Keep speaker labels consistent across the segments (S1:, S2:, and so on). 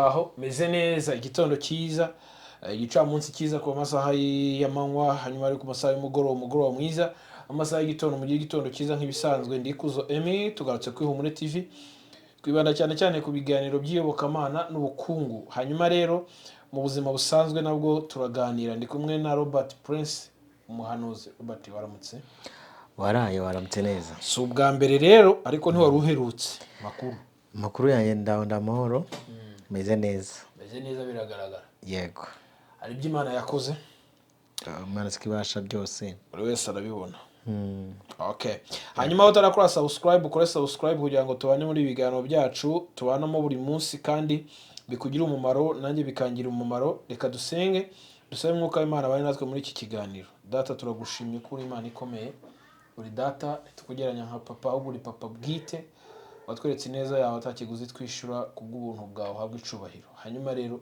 S1: muraho meze neza igitondo cyiza igicamunsi cyiza ku masaha y'amanywa hanyuma ari ku masaha y'umugoroba mwiza amasaha y'igitondo mu gihe igitondo cyiza nk'ibisanzwe ndikuzo Emi tugarutse kuri Humure TV twibanda cyane cyane ku biganiro by'iyobokamana n'ubukungu. Hanyuma rero mu buzima busanzwe nabwo turaganira, ndi kumwe na Robert Prince umuhanuzi. Robert, waramutse?
S2: Waramutse neza.
S1: Si ubwa mbere rero ariko ntiwari uherutse
S2: Makuru yanjye ndabona amahoro. Meze neza
S1: biragaragara.
S2: Yego.
S1: Hari ibyo Imana yakoze,
S2: Imana sikibasha byose,
S1: buri wese arabibona. Okay. Hanyuma utarakora subscribe, ukore subscribe kugira ngo tubane muri ibiganiro byacu tubanamo buri munsi kandi bikugira umumaro nanjye bikangira umumaro. Reka dusenge dusabe mwuka w'Imana bari natwe muri iki kiganiro. Data, turagushimye kuri Imana ikomeye, uri data tukugeranya nka papa, ahubwo uri papa bwite watweretse neza yawe atakiguzi twishura kubw'ubuntu bwawe, habwe icubahiro. Hanyuma rero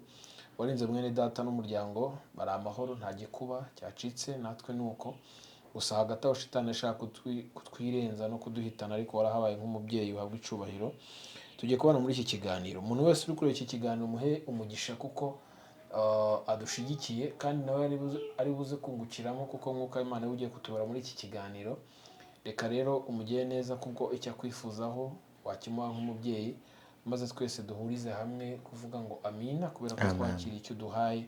S1: warinze mwene data n'umuryango bari amahoro, nta gikuba cyacitse, natwe nuko gusa hagati aho shitani ashaka kutwirenza no kuduhitana, ariko warahabaye nk'umubyeyi, uhabwa icubahiro. Tugiye kubana muri iki kiganiro, umuntu wese uri kuri iki kiganiro muhe umugisha kuko adushigikiye kandi nawe ari buze kungukiramo kuko mwuka w'Imana ugiye kutubara muri iki kiganiro. Reka rero umugire neza kubwo icyo akwifuzaho wakimuha nk'umubyeyi, maze twese duhurize hamwe kuvuga ngo amina, kubera ko twakira icyo duhaye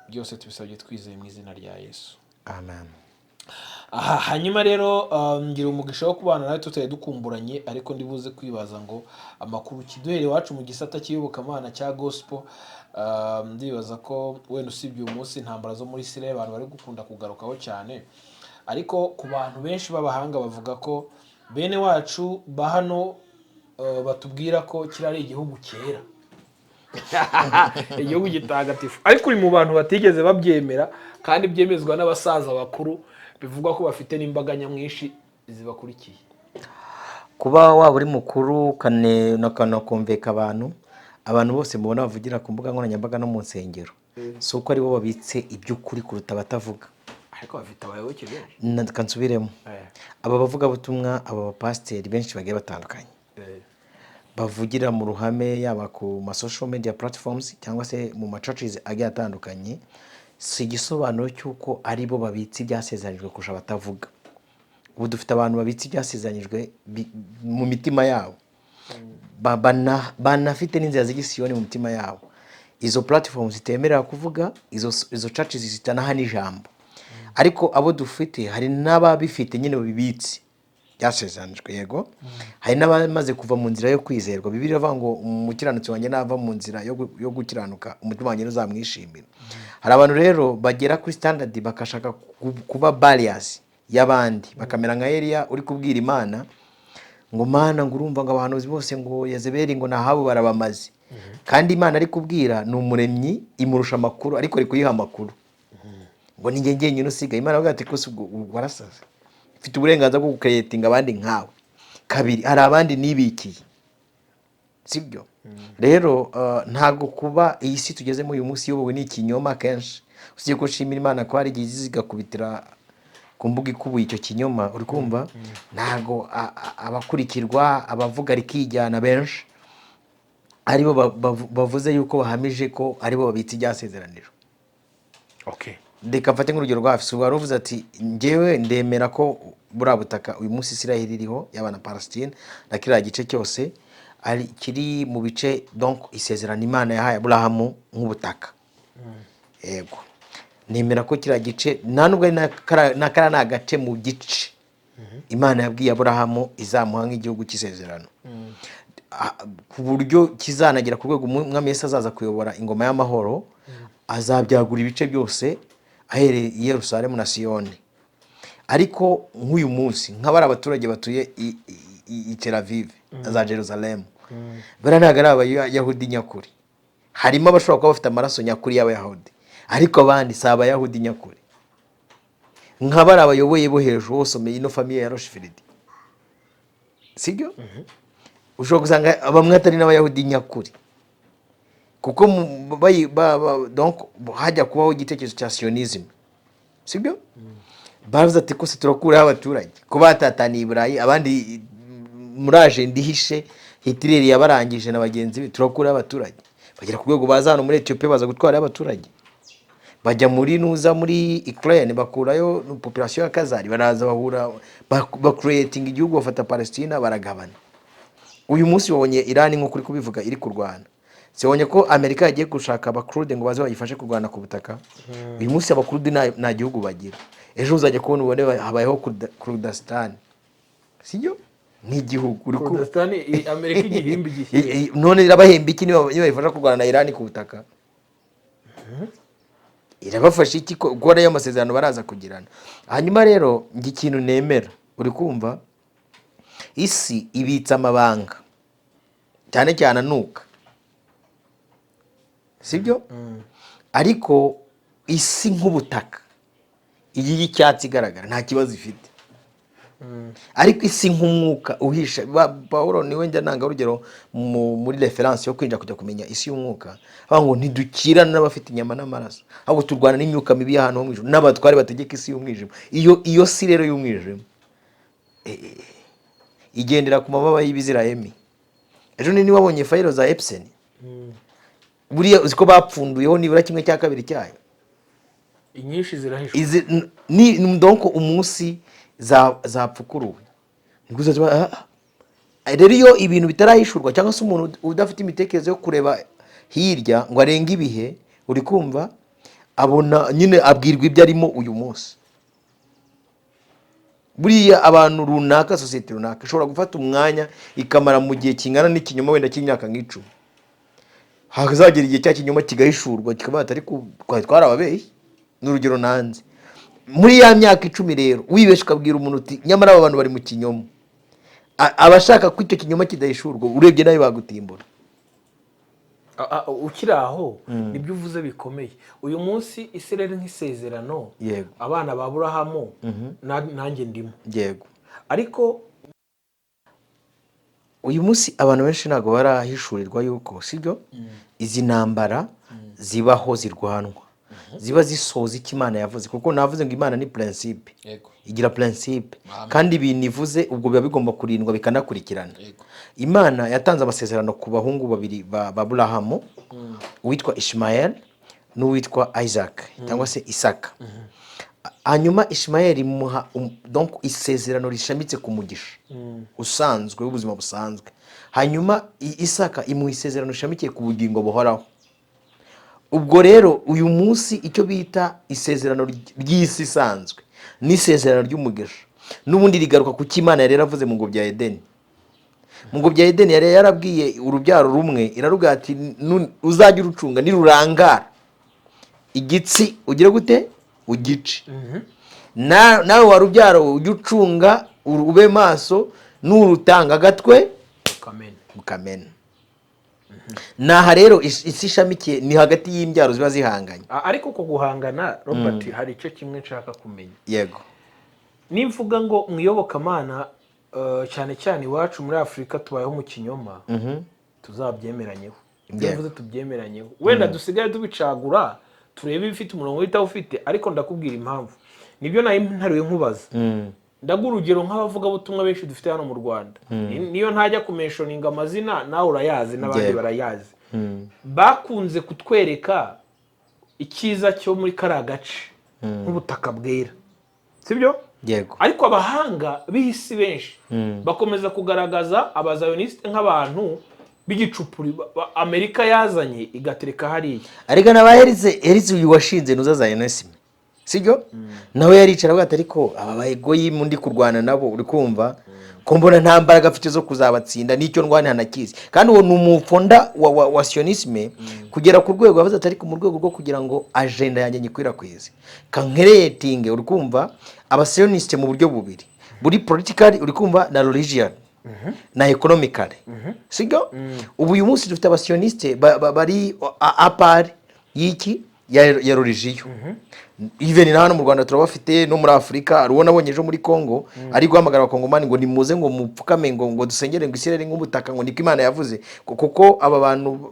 S1: byose tubisabye twizeye mu izina rya Yesu,
S2: amen.
S1: Hanyuma rero ngira umugisha wo kubana nawe tutari dukumburanye, ariko ndibuze kwibaza ngo amakuru kiduhere iwacu mu gisata cy'iyobokamana cya gospel. Ndibaza ko wenda usibye uyu munsi intambara zo muri Israel abantu bari gukunda kugarukaho cyane, ariko ku bantu benshi b'abahanga bavuga ko bene wacu ba hano batubwira ko kirari igihugu cyera igihugu gitagatifu, ariko uri mu bantu batigeze babyemera kandi byemezwa n'abasaza bakuru, bivugwa ko bafite n'imbaga nyamwinshi zibakurikiye.
S2: Kuba waba uri mukuru kanakumveka abantu bose mubona bavugira ku mbuga nkoranyambaga no mu nsengero, si uko ari bo babitse iby'ukuri kuruta abatavuga,
S1: ariko bafite abayoboke benshi.
S2: Kansubiremo, aba bavuga butumwa, aba bapasiteri benshi bagiye batandukanye bavugira mu ruhame, yaba ku ma social media platforms cyangwa se mu ma churches agiye atandukanye, si igisobanuro cy'uko ari bo babitse ibyasezeranyijwe kurusha abatavuga. Ubu dufite abantu babitse ibyasezeranyijwe mu mitima yabo, banafite n'inzira z'igisiyoni mu mitima yabo. Izo platforms zitemerera kuvuga, izo churches zitanaha n'ijambo, ariko abo dufite hari n'ababifite nyine bibitse byasezeranyijwe. Yego, hari n'abamaze kuva mu nzira yo kwizerwa. Bibiliya ivuga ngo umukiranutsi wanjye nava mu nzira yo gukiranuka umutima wanjye uzamwishimira. Hari abantu rero bagera kuri standard bakashaka kuba barriers y'abandi, bakamera nka Eliya uri kubwira Imana ngo Mana ngo urumva ngo abahanuzi bose ngo Yezebeli ngo nahabu barabamaze, kandi Imana ari kubwira ni umuremyi imurusha amakuru, ariko ari kuyiha amakuru ngo ni njye nyine usigaye. Imana avuga ati ko warasaze, ufite uburenganzira bwo gucreatinga abandi nkawe. Kabiri, hari abandi nibikiye, sibyo? Rero ntago kuba iyi si tugezemo uyu munsi yobowe n'ikinyoma kenshi. Usiye gushimira Imana ko hari igihe zigakubitira ku mbuga ikubuye icyo kinyoma, uri kumva? Ntago abakurikirwa abavuga rikijyana benshi aribo bavuze yuko bahamije ko aribo babitse ibyasezeranijwe.
S1: Okay.
S2: Reka mfate nk'urugero rwa Afisi, wari uvuze ati njyewe ndemera ko buriya butaka uyu munsi Israel iriho y'abana Palestine na kiriya gice cyose ari kiri mu bice donc isezerano Imana yahaye Aburahamu nk'ubutaka. Yego, nemera ko kiriya gice nta nubwo ari nakara n'agace mu gice Imana yabwiye Aburahamu izamuha nk'igihugu cy'isezerano, ku buryo kizanagira ku rwego umwami Yesu azaza kuyobora ingoma y'amahoro, azabyagura ibice byose ahereye i Yerusalemu na Siyoni. Ariko nk'uyu munsi nk'abari abaturage batuye i Tel Aviv za Jerusalem, bara ntago ari abayahudi nyakuri. Harimo abashobora kuba bafite amaraso nyakuri y'abayahudi, ariko abandi si abayahudi nyakuri. Nk'abari abayoboye bo hejuru bosomeye ino famiye ya Rochefeld, sibyo? Ushobora gusanga bamwe atari n'abayahudi nyakuri, kuko donc hajya kubaho igitekerezo cya sionism, sibyo? Baravuze ati ko se turakuraho abaturage ko batataniye i Burayi, abandi muraje ndihishe Hitler yabarangije na bagenzi be, turakuraho abaturage. bagera ku rwego baza hano muri Ethiopia baza gutwara abaturage, bajya muri nuza muri Ukraine bakurayo population ya Kazari, baraza bahura creating igihugu, bafata Palestina baragabana. Uyu munsi wabonye Iran nko kuri kubivuga iri kurwana, sibonye ko Amerika yagiye gushaka abakurde ngo baze bayifashe kurwana ku butaka. Uyu munsi abakurde nta gihugu bagira, ejo uzajya kubona ubone habayeho Kurdistan, sibyo nk'igihugu uri ku
S1: Kurdistan Amerika igihimbi gihe
S2: none irabahemba iki niba bayifasha kurwana na Iran ku butaka? Irabafasha iki gukora ayo masezerano baraza kugirana? Hanyuma rero ngi ikintu nemera, uri kumva, isi ibitsa amabanga cyane cyane anuka, sibyo? Ariko isi nk'ubutaka iyi y'icyatsi igaragara nta kibazo ifite, ariko isi nk'umwuka uhisha. Paulo niwe njya nanga urugero muri reference yo kwinjira kujya kumenya isi y'umwuka, aho ngo ntidukirana n'abafite inyama n'amaraso, ahubwo turwana n'imyuka mibi y'ahantu ho mwijuru n'abatware bategeka isi y'umwijima. Iyo si rero y'umwijima igendera ku mababa y'Ibizirahemi. Ejo ni wabonye fayiro za Epstein, buriya uziko bapfunduyeho nibura 1/2 cyayo,
S1: inyinshi zirahishwa
S2: ni donc umunsi zapfukuruwe. Rero iyo ibintu bitarahishurwa cyangwa se umuntu udafite imitekerezo yo kureba hirya ngo arenge ibihe, uri kumva, abona nyine abwirwa ibyo arimo uyu munsi. Buriya abantu runaka, society runaka ishobora gufata umwanya ikamara mu gihe kingana n'ikinyoma wenda cy'imyaka nk'icumi, hazagera igihe cya kinyoma kigahishurwa kikaba atari twarababeshye. N'urugero nanze muri ya myaka 10 rero wibeshe ukabwira umuntu uti nyamara aba bantu bari mu kinyoma, abashaka ko icyo kinyoma kidahishurwa urebye nayo bagutimbura.
S1: Ukiri aho nibyo uvuze bikomeye. Uyu munsi Isirayeli nk'isezerano, abana ba Aburahamu nanjye ndimo,
S2: yego.
S1: Ariko
S2: uyu munsi abantu benshi ntago barahishurirwa yuko sibyo izi ntambara zibaho zirwanwa, ziba zisoza icyo Imana yavuze, kuko navuze ngo Imana ni principe, igira principe, kandi binivuze ubwo biba bigomba kurindwa bikanakurikirana. Imana yatanze amasezerano ku bahungu babiri ba Aburahamu, uwitwa Ishmael n'uwitwa Isaac cyangwa se Isaka. Hanyuma Ishmael imuha donc isezerano rishamitse ku mugisha usanzwe w'ubuzima busanzwe. Hanyuma Isaka imuha isezerano rishamikiye ku bugingo buhoraho. Ubwo rero uyu munsi icyo bita isezerano ry'isi isanzwe n'isezerano ry'umugisha n'ubundi rigaruka ku cy'Imana yari yaravuze mu ngo bya Edeni. Mu ngo bya Edeni yari yarabwiye urubyaro rumwe, iraruga ati uzajya urucunga nirurangara igitsi ugire gute ugice, nawe warubyaro ujye ucunga ube maso, n'urutanga agatwe ukamena. Naha rero isi ishamikiye ni hagati y'imbyaro ziba zihanganye.
S1: Ariko uko guhangana Robert, hari icyo kimwe nshaka kumenya.
S2: Yego.
S1: Nimvuga ngo mwiyobokamana cyane cyane iwacu muri Afurika tubayeho mu kinyoma, tuzabyemeranyeho. Ibyo mvuze tubyemeranyeho. Wenda dusigaye tubicagura turebe ibifite umurongo w'itawufite, ariko ndakubwira impamvu. Nibyo nayo ntariwe nkubaza. Ndaguha urugero nk'abavuga butumwa benshi dufite hano mu Rwanda. Niyo ntajya kumentioninga amazina, nawe urayazi n'abandi barayazi. Bakunze kutwereka icyiza cyo muri kara gace nk'ubutaka bwera, sibyo?
S2: Yego.
S1: Ariko abahanga b'isi benshi bakomeza kugaragaza abazayoniste nk'abantu b'igicupuri Amerika yazanye igatereka hariya.
S2: Ariko nabaherize uyu washinze nuza Zionism, sibyo? Nawe yaricara avuga ariko aba bayegoyi mundi kurwana nabo, uri kumva ko mbona nta mbaraga afite zo kuzabatsinda, nicyo ndwane hanakizi. Kandi uwo numufonda wa Sionisme kugera ku rwego abaza atari ku rwego rwo kugira ngo agenda yanjye nyikwirakwize kankeretinge, uri kumva aba Sioniste mu buryo bubiri, buri politically uri kumva na religion na economically, sibyo? Ubu uyu munsi dufite aba Sioniste bari apart y'iki ya religion. Even na hano mu Rwanda turabafite, no muri Afrika arubona abonye ejo muri Congo ari guhamagara abakongomani ngo nimuze ngo mupfukame ngo dusengere ngo Isirayeli nk'ubutaka ngo niko Imana yavuze, kuko aba bantu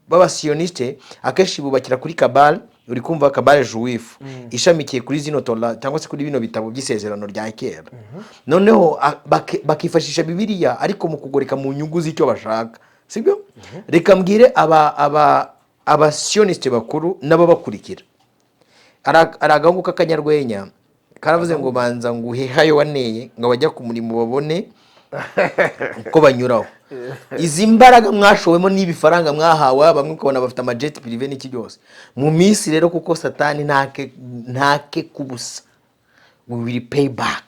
S2: baba Sioniste akeshi bubakira kuri Kabal, uri kumva Kabal Juif ishamikiye kuri zino Torah cyangwa se kuri bino bitabo by'isezerano rya kera. Noneho bakifashisha Bibiliya ariko mu kugoreka mu nyungu z'icyo bashaka, sibyo reka mbwire abasioniste bakuru n'ababakurikira ari agahungu k'akanyarwenya karavuze ngo banza ngo uhehayo waneye ngo abajya ku murimo babone uko banyuraho izi mbaraga mwashowemo n'ibifaranga mwahawe bamwe ukabona bafite amajeti prive n'iki byose mu minsi rero kuko satani ntake kubusa we will pay back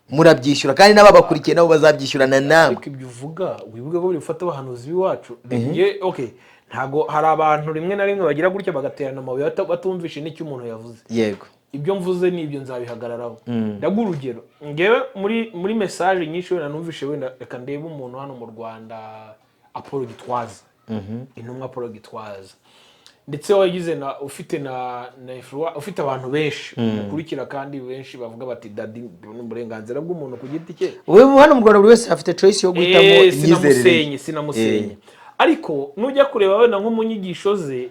S2: murabyishyura kandi n'ababakurikiye nabo bazabyishyurana namwe.
S1: Ariko ibyo uvuga wibuke ko bifata abahanuzi b'iwacu okay ntago hari abantu rimwe na rimwe bagira gutya bagaterana amabuye batumvishe n'icyo umuntu yavuze.
S2: Yego
S1: ibyo mvuze ni ibyo nzabihagararaho. Ndaguha urugero ngewe muri message nyinshi wenda numvishe wenda reka ndebe umuntu hano mu Rwanda Apollo Gitwaza intumwa Apollo Gitwaza ndetse wagize ufite abantu benshi ukurikira kandi benshi bavuga bati dadi n'uburenganzira bw'umuntu ku giti cye.
S2: Wewe hano mu Rwanda buri wese afite choice yo guhitamo imyizerere.
S1: Sinamusenye ariko nujya kureba wenda nko mu nyigisho ze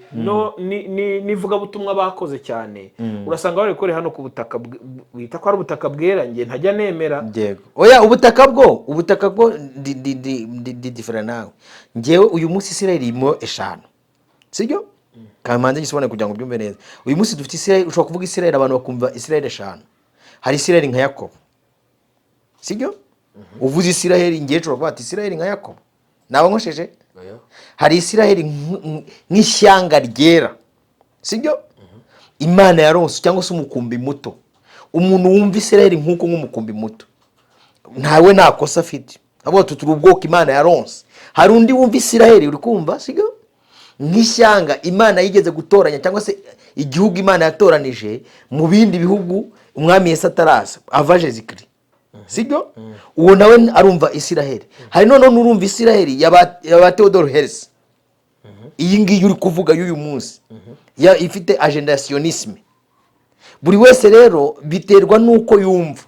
S1: nivuga butumwa bakoze cyane urasanga bari kore hano ku butaka bita ko ari ubutaka bwera nge ntajya nemera.
S2: Yego oya ubutaka bwo di different nawe ngewe uyu munsi Israel irimo 5 sibyo kamanze gisobone kugira ngo byumve neza. Uyu munsi dufite Israel ushobora kuvuga Israel abantu bakumva Israel 5 hari Israel nka Yakobo sibyo uvuze Israel ngewe ushobora kuvuga ati Israel nka Yakobo nawe nkosheje hari Israel nk'ishyanga ryera sibyo Imana yaronse cyangwa se umukumbi muto umuntu wumva Israel nk'uko nk'umukumbi muto ntawe nakosa afite abo tuturi ubwoko Imana yaronse. Hari undi wumva Israel uri kumva sibyo nk'ishyanga Imana yigeze gutoranya cyangwa se igihugu Imana yatoranije mu bindi bihugu umwami Yesu ataraza avaje zikri sibyo uwo nawe arumva Israel. Hari none n'urumva Israel yaba Theodore Herzl iyi ngiyi uri kuvuga y'uyu munsi ifite agenda ya sionisme. Buri wese rero biterwa nuko yumva.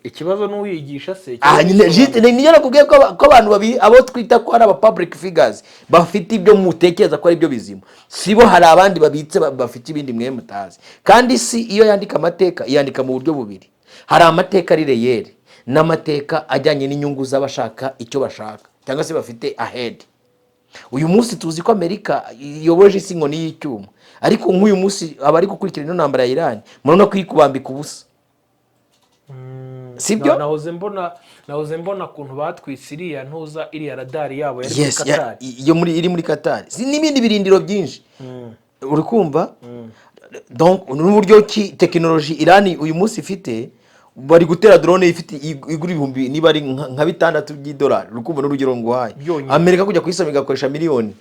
S1: Ikibazo n'uwigisha se
S2: niyo nakubwiye ko abantu abo twita ko ari aba public figures bafite ibyo mutekereza ko ari byo bizima sibo hari abandi babitse bafite ibindi mwe mutazi. Kandi si iyo yandika amateka yandika mu buryo bubiri hari amateka ari reyeri n'amateka ajyanye n'inyungu z'abashaka icyo bashaka cyangwa se bafite ahead. Uyu munsi tuzi ko Amerika iyoboje isi ngo ni y'icyuma ariko nk'uyu munsi abari gukurikira ino ntambara ya Iran murabona ko ikubambika ubusa sibyo.
S1: nahoze mbona kuntu batwisiriya ntuza iriya radari yabo yari muri Qatar
S2: iri muri Qatar n'ibindi birindiro byinshi uri kumva. Donc n'uburyo ki technology Iran uyu munsi ifite bari gutera drone ifite igura ibihumbi niba ari nka $6 by'idolari uri kumva n'urugero ngo haye Amerika kujya kwisoma igakoresha miliyoni.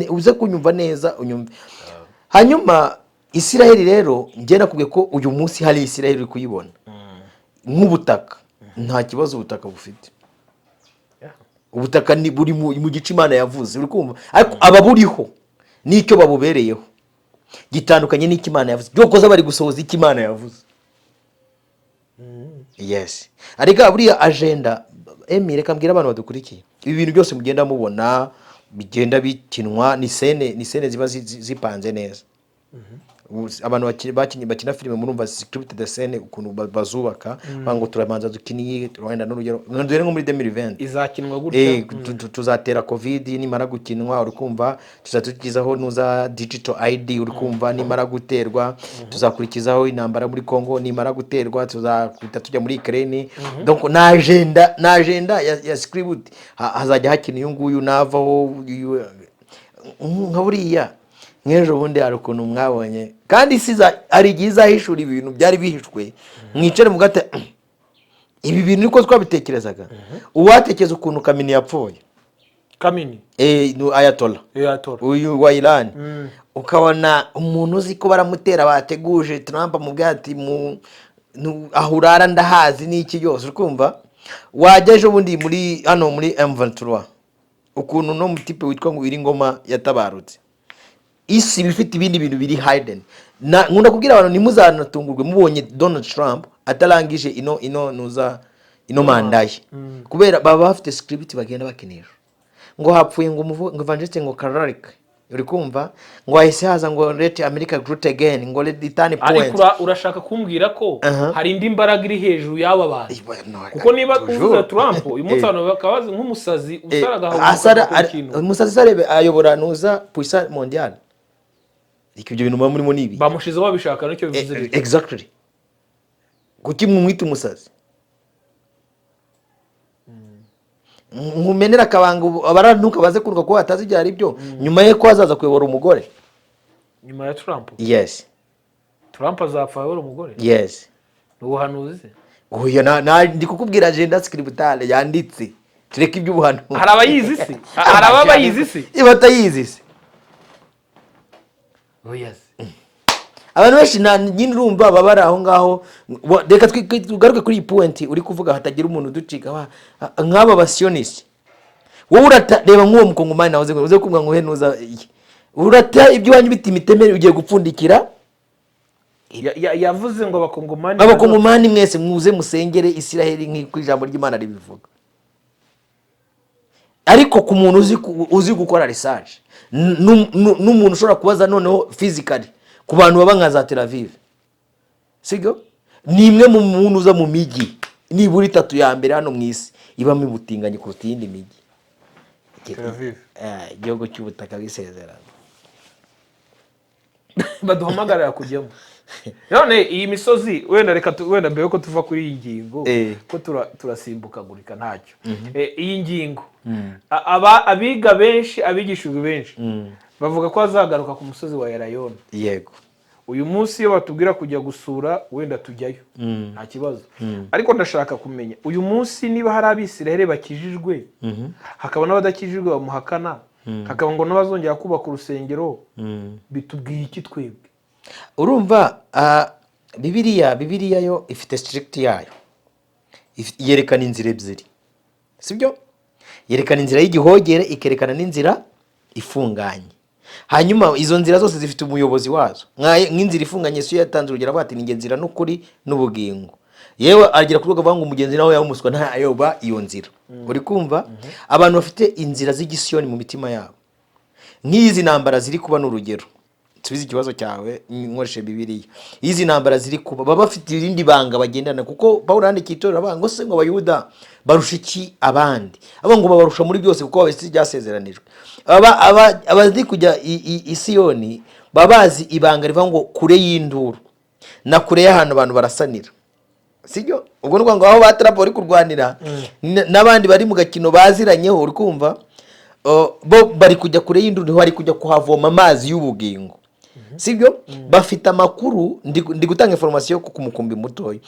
S2: Uze kunyumva neza unyumve. Hanyuma Israel rero ngiye nakubwiye ko uyu munsi hari Israel uri kuyibona nk'ubutaka nta kibazo ubutaka bufite. Ubutaka ni buri mu gice Imana yavuze uri kumva ariko ababuriho nicyo babubereyeho gitandukanye n'iki Imana yavuze byo koza bari gusohoza iki Imana yavuze. Yes ariko buriya agenda reka mbwira abantu badukurikiye ibi bintu byose mugenda mubona bigenda bikinwa ni sene ziba zipanze neza. Abantu bakina filime murumva scripted scene ukuntu bazubaka bango turamanza dukiniye Rwanda n'urugero nko muri 2020
S1: izakinwa gutya
S2: tuzatera covid nimara gukinwa uri kumva tuzatukizaho nuza digital ID uri kumva nimara guterwa tuzakurikizaho intambara muri Congo nimara guterwa tuzakwita tujya muri Ukraine. Donc na agenda ya script hazajya hakina uyu nguyu navaho nka buriya ngejo bundi hari ukuntu mwabonye kandi siza ari giza hishura ibintu byari bihishwe mwicare mugate ibi bintu niko twabitekerezaga. Uwatekeza ukuntu Kamini yapfuye
S1: Kamini
S2: Ayatollah uyu wa Iran ukabona umuntu uzi ko baramutera bateguje Trump mu bwati ahurara ndahazi n'iki yose ukumva wajyaje ubundi muri hano muri M23 ukuntu no mutipe witwa ngo Iringoma yatabarutse isi bifite ibindi bintu biri hidden. Nkunda kubwira abantu nimuzanatungurwe mubonye Donald Trump atarangije ino mandaye kubera baba bafite script bagenda bakinisha ngo hapfuye ngo evangeliste ngo Kararike uri kumva ngo ahise haza ngo let America great again ngo let turn
S1: ariko
S2: point.
S1: urashaka kumbwira ko
S2: Aha.
S1: hari indi mbaraga iri hejuru y'aba bantu
S2: No,
S1: kuko niba
S2: toujours.
S1: uvuze Trump uyu munsi abantu bakabaza nk'umusazi usaraga
S2: asara umusazi sarebe ayobora nuza puissance mondiale ibyo bintu murimo nibi
S1: bamushize babishaka nicyo bivuze rero.
S2: exactly kuki mwumwita umusazi nkumenera akabanga abarantuka baze kuruka ko batazi ibyo ari byo nyuma ye ko azaza kuyobora umugore
S1: nyuma ya Trump
S2: yes
S1: Trump azapfa ayobora umugore
S2: yes
S1: ubuhanuzi
S2: oya ndi kukubwira agenda scriptale yanditse tureke iby'ubuhanuzi
S1: hari abayizi se hari abayizi se
S2: batayizi se
S1: yes
S2: abantu benshi nyine urumva baba bari aho ngaho reka tugaruke kuri iyi point uri kuvuga hatagira umuntu uducika nk'aba basionisi wowe reba nk'uwo mukongomani nawe uze kumva ngo henuza urata ibyo wanyu biti imitemere ugiye gupfundikira
S1: yavuze ngo
S2: abakongomani mwese muze musengere Isiraheli nk'uko ijambo ry'Imana ribivuga ariko ku muntu uzi gukora research n'umuntu ushobora kubaza noneho physically ku bantu baba nka za Tel Aviv sigo ni imwe mu muntu uza mu migi nibura 3 ya mbere hano mu isi ibamo ibutinganye kuruta iyindi migi
S1: Tel Aviv
S2: igihugu cy'ubutaka bw'isezerano
S1: baduhamagarira kujyamo none iyi misozi wenda mbere ko tuva kuri iyi ngingo ko turasimbukagurika ntacyo iyi ngingo abiga benshi abigishijwe benshi bavuga ko azagaruka ku musozi wa Elayono
S2: yego
S1: uyu munsi iyo batubwira kujya gusura wenda tujyayo nta kibazo ariko ndashaka kumenya uyu munsi niba hari abisiraheli bakijijwe hakaba n'abadakijijwe bamuhakana hakaba ngo n'abazongera kubaka urusengero bitubwiye iki twebwe
S2: urumva Bibiliya yo ifite strict yayo yerekana inzira ebyiri sibyo yerekana inzira y'igihogere ikerekana n'inzira ifunganye hanyuma izo nzira zose zifite umuyobozi wazo nk'inzira ifunganye Yesu yatanze urugero avuga ati ni nzira n'ukuri n'ubugingo yewe agira kuvuga ngo umugenzi nawe yamuswa nta ayoba iyo nzira uri kumva abantu bafite inzira z'igisiyoni mu mitima yabo nk'izi ntambara ziri kuba n'urugero tubizi ikibazo cyawe nkoreshe Bibiliya izi ntambara ziri kuba baba bafite irindi banga bagendana kuko Pawulo yandikiye itorero abanga ngo se ngo abayuda barusha iki abandi abo ngo babarusha muri byose kuko babese byasezeranijwe abazi kujya Isiyoni babazi ibanga riva ngo kure y'induru na kure y'ahantu abantu barasanira sibyo ubwo ngo aho batrapa bari kurwanira n'abandi bari mu gakino baziranyeho uri kumva bo bari kujya kure y'induru bari kujya kuhavoma amazi y'ubugingo sibyo bafite amakuru ndi gutanga information ku mukumbi mutoyi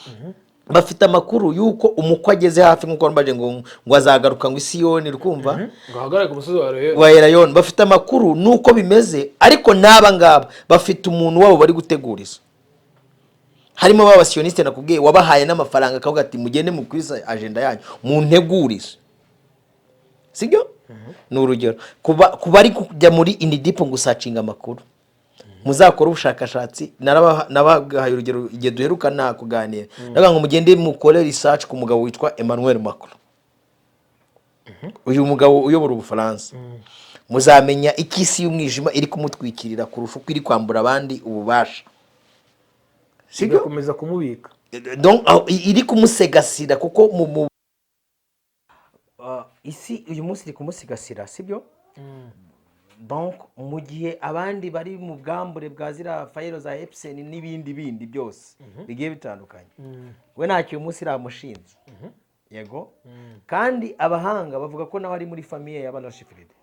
S2: bafite amakuru yuko umukwe ageze hafi nkuko mbaje ngo azagaruka ngo Isiyoni rukumva
S1: ngo hagarare ku musozi
S2: wa Elayono bafite amakuru nuko bimeze ariko naba ngaba bafite umuntu wabo bari guteguriza harimo b'abasioniste nakubwiye wabahaye n'amafaranga akavuga ati mugende mu kwisa agenda yanyu mu ntegurize sibyo ni urugero kuba ari kujya muri indidipo gusacinga amakuru muzakora ubushakashatsi nabahaye urugero igihe duherukana kuganira ndavuga ngo mugende mukore research ku mugabo witwa Emmanuel Macron uyu mugabo uyobora Ubufaransa muzamenya ikisi y'umwijima iri kumutwikirira kurusha uko iri kwambura abandi ububasha
S1: sibyo komeza kumubika
S2: donc iri kumusegasira kuko mu isi uyu munsi iri kumusigasira sibyo donc mu gihe abandi bari mu bwambure bwa zira fayiro za Epstein n'ibindi byose bigiye bitandukanye we ntacyo uyu munsi iramushinze yego kandi abahanga bavuga ko nawe ari muri famiye ya Barashifride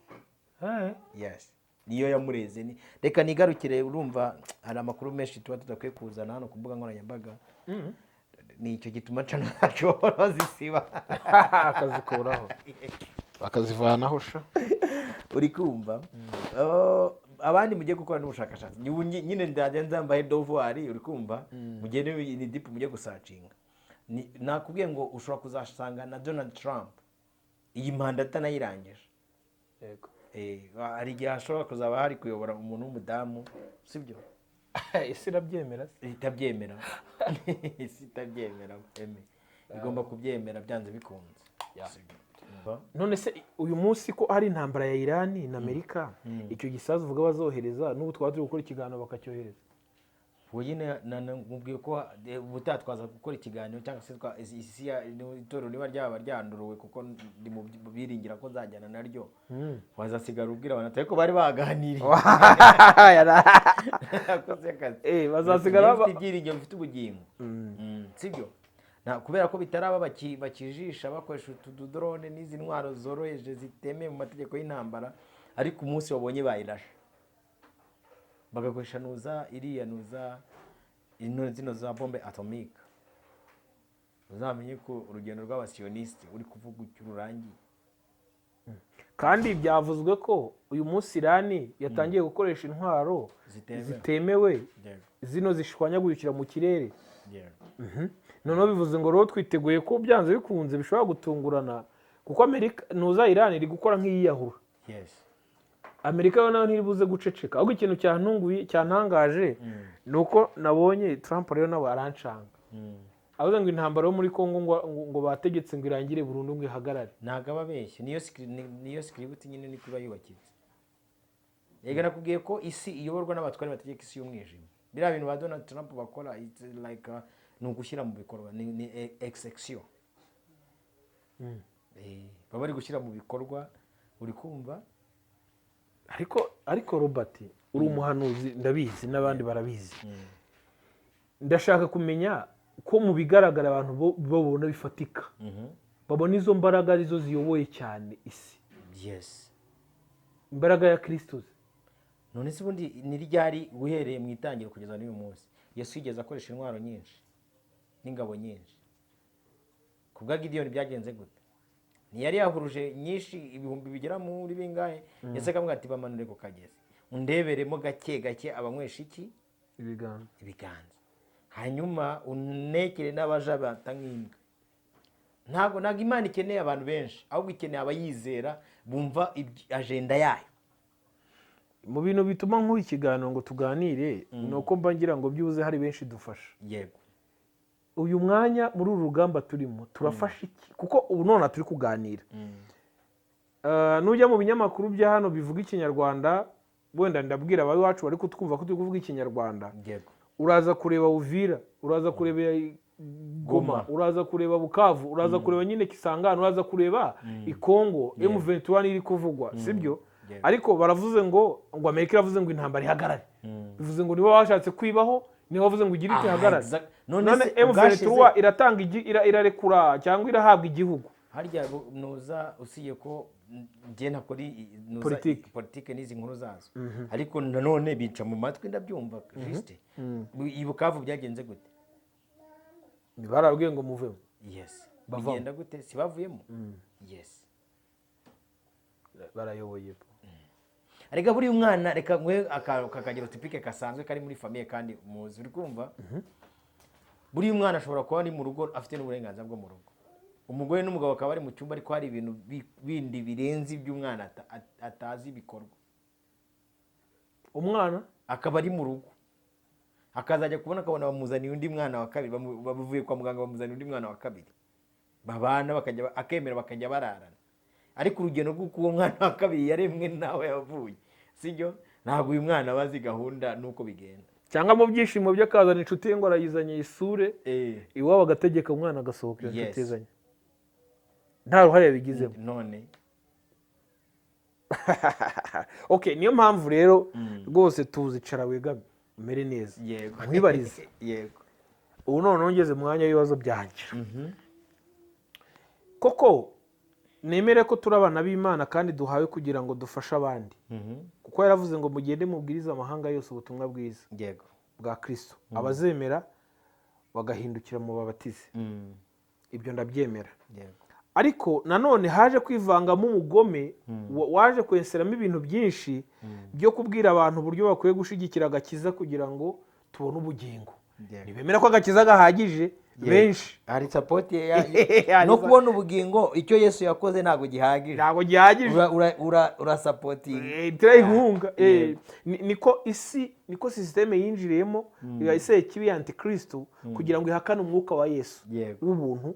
S2: yes niyo yamureze reka nigarukire urumva hari amakuru menshi tuba tudakwiye kuzana hano ku mbuga nkoranyambaga ni icyo gituma cano zacu bazisiba
S1: akazikuraho bakazivanaho sha
S2: uri kumva abandi mugiye gukora n'ubushakashatsi nyine ndajya nzambaye dovuari uri kumva mugende ni deep mugiye gusacinga nakubwiye ngo ushobora kuzasanga na Donald Trump iyi manda atanayirangije
S1: yego
S2: hari igihe hashobora kuzaba hari kuyobora umuntu w'umudamu sibyo
S1: isi irabyemera
S2: itabyemera isi itabyemera igomba kubyemera byanze bikunze
S1: none se uyu munsi ko hari intambara ya Iran na Amerika icyo gisasu uvuga bazohereza n'ubu twaba turi gukora ikiganiro bakacyohereza
S2: ubwo nyine mubwiye ko ubutaha twaza gukora ikiganiro cyangwa se isi itorero niba ryaba ryanduruwe kuko ndi mu biringira ko nzajyana naryo wazasigara ubwira abantu ariko bari baganiriye
S1: bazasigara
S2: bafite ibyiringiro bifite ubugingo sibyo kubera ko bitaraba bakijisha bakoresha utudrone n'izi ntwaro zoroheje zitemewe mu mategeko y'intambara ariko umunsi wabonye bayirashe bagakoresha zino za bombe atomike uzamenye ko urugendo rw'abasiyonisite uri kuvuga icyo rurangiye
S1: kandi byavuzwe ko uyu munsi Iran yatangiye gukoresha intwaro zitemewe zino zishwanyagurikira mu kirere noneho bivuze ngo rero twiteguye ko byanze bikunze bishobora gutungurana kuko Amerika Iran iri gukora nk'iyiyahura Amerika yo nayo ntiribuze guceceka ahubwo ikintu cyantangaje ni uko nabonye Trump rero nawe arancanga avuze ngo intambara yo muri Congo ngo bategetse ngo irangire burundu ngo ihagarare
S2: ntago ababeshye niyo script nyine niko iba yubakitse yega nakubwiye ko isi iyoborwa n'abatwari bategeka isi y'umwijima biriya bintu ba Donald Trump bakora it's like ni ugushyira mu bikorwa ni execution baba bari gushyira mu bikorwa uri kumva
S1: ariko Robert uri umuhanuzi ndabizi n'abandi barabizi ndashaka kumenya ko mu bigaragara abantu babona bifatika babona izo mbaraga arizo ziyoboye cyane isi imbaraga ya Kristo
S2: none se ubundi ni ryari guhereye mu itangiro kugeza n'uyu munsi Yesu yigeze akoresha intwaro nyinshi n'ingabo nyinshi ku bwa Gideon byagenze gute ntiyari yahuruje nyinshi ibihumbi bigera muri bingahe Yesu akamubwira ati bamanure ku kagezi undeberemo gake gake abanywesha iki ibiganza hanyuma unekere n'abaja batank'imbwa ntabwo Imana ikeneye abantu benshi ahubwo ikeneye abayizera bumva agenda yayo
S1: mu bintu bituma nk'uyu ikiganiro ngo tuganire ni uko mba ngira ngo byuze hari benshi dufasha
S2: yego
S1: uyu mwanya muri uru rugamba turimo turafasha iki kuko ubu none turi kuganira nujya mu binyamakuru bya hano bivuga ikinyarwanda wenda ndabwira abawe wacu bari kutwumva ko turi kuvuga ikinyarwanda uraza kureba Uvira uraza kureba Goma uraza kureba Bukavu uraza kureba nyine Kisangani uraza kureba ikongo M21 iri kuvugwa sibyo ariko baravuze ngo Amerika iravuze ngo intambara ihagarare bivuze ngo nibo bashatse kwibaho niho bavuze ngo igire ihagarare none M23 iratanga irarekura cyangwa irahabwa igihugu
S2: harya nuza usiye ko ngiye nakori politike n'izi nkuru zazo ariko nanone bica mu matwi ndabyumva juste ibukavu byagenze gute
S1: barabwiye ngo muvemo
S2: bagenda gute si bavuyemo
S1: barayoboye
S2: arega buri umwana reka ngwe akagero typique kasanzwe kari muri famille kandi muzi uri kumva buri umwana ashobora kuba ari mu rugo afite n'uburenganzira bwo mu rugo umugore n'umugabo akaba ari mu cyumba ariko hari ibintu bindi birenze iby'umwana atazi bikorwa
S1: umwana
S2: akaba ari mu rugo akazajya kubona akabona bamuzaniye undi mwana wa kabiri bavuye kwa muganga bamuzaniye undi mwana wa kabiri babana bakajya akemera bakajya bararana ariko urugendo rw'uko uwo mwana wa kabiri yaremwe nawe yavuye sibyo ntabwo uyu mwana bazi gahunda nuko bigenda
S1: cyangwa mu byishimo by'akazana inshuti ye ngo arayizanye isure iwabo agategeka umwana agasohoka inshuti zanye nta ruhare yabigizemo
S2: none
S1: okay niyo mpamvu rero rwose tuzicara wegame umere neza mwibarize
S2: yego
S1: ubu none ongeze mwanya w'ibibazo byanjye koko nemere ko turi abana b'Imana kandi duhawe kugira ngo dufashe abandi kuko yaravuze ngo mugende mubwirize amahanga yose ubutumwa bwiza bwa Kristo abazemera bagahindukira mu babatize ibyo ndabyemera ariko nanone haje kwivangamo umugome waje kwenseramo ibintu byinshi byo kubwira abantu uburyo bakwiye gushigikira agakiza kugira ngo tubone ubugingo nibemera ko agakiza gahagije benshi
S2: hari support no kubona ubugingo icyo Yesu yakoze ntago gihagije urasapotinga
S1: turayihunga niko systeme yinjiriyemo yahise kibi antikristo kugira ngo ihakane umwuka wa Yesu w'ubuntu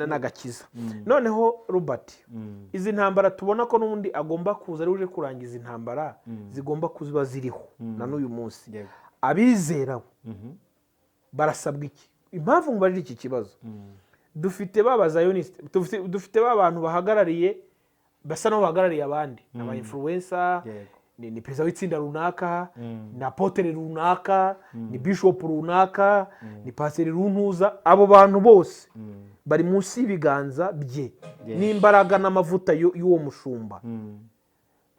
S1: n'agakiza. Noneho Robert, izi ntambara tubona ko n'ubundi agomba kuza ari uje kurangiza intambara zigomba kuba ziriho na n'uyu munsi, abizera barasabwa iki? Impamvu mubajije iki kibazo, dufite babazayoniste, dufite babantu bahagarariye basa no bahagarariye abandi, aba influencer, ni perezida w'itsinda runaka, ni apotere runaka, ni bishop runaka, ni paseri runtuza. Abo bantu bose bari munsi y'ibiganza bye n'imbaraga n'amavuta y'uwo mushumba,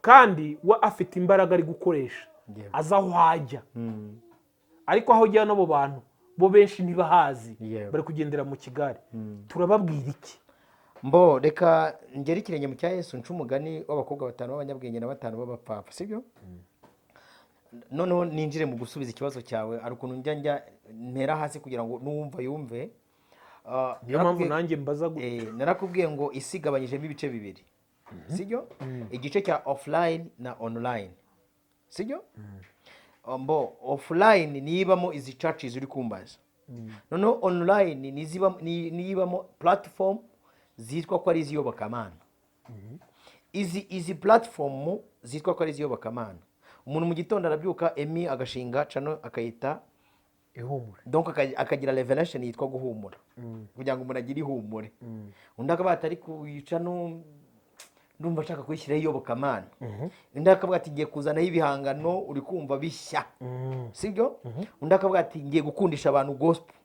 S1: kandi we afite imbaraga ari gukoresha aza aho hajya, ariko aho ujya n'abo bantu bo benshi ntibahazi, bari kugendera mu kigare. Turababwira iki?
S2: Mbo reka ngera ikirenge mu cya Yesu nca umugani w'abakobwa 5 b'abanyabwenge na 5 b'abapfapfa, sibyo? Noneho ninjire mu gusubiza ikibazo cyawe, ari ukuntu njya ntera hasi kugira ngo nuwumva yumve.
S1: Niyo mpamvu nanjye mbaza
S2: narakubwiye ngo isigabanyijemo ibice bibiri, sibyo? Igice cya offline na online, sibyo? Mbo offline nibamo izi churches uri kumbaza, noneho online nibamo platform zitwa ko ari iziyobokamana. Izi platform zitwa ko ari iziyobokamana, umuntu mu gitondo arabyuka Emi agashinga channel akayita ihumure, donc akagira revelation yitwa guhumura, kugira ngo umuntu agire ihumure. Undi akaba atari kuyica no ndumva ashaka kwishyira iyobokamana, undi akavuga ati ngiye kuzanaho ibihangano uri kumva bishya, sibyo? Undi akavuga ati ngiye gukundisha abantu gospel,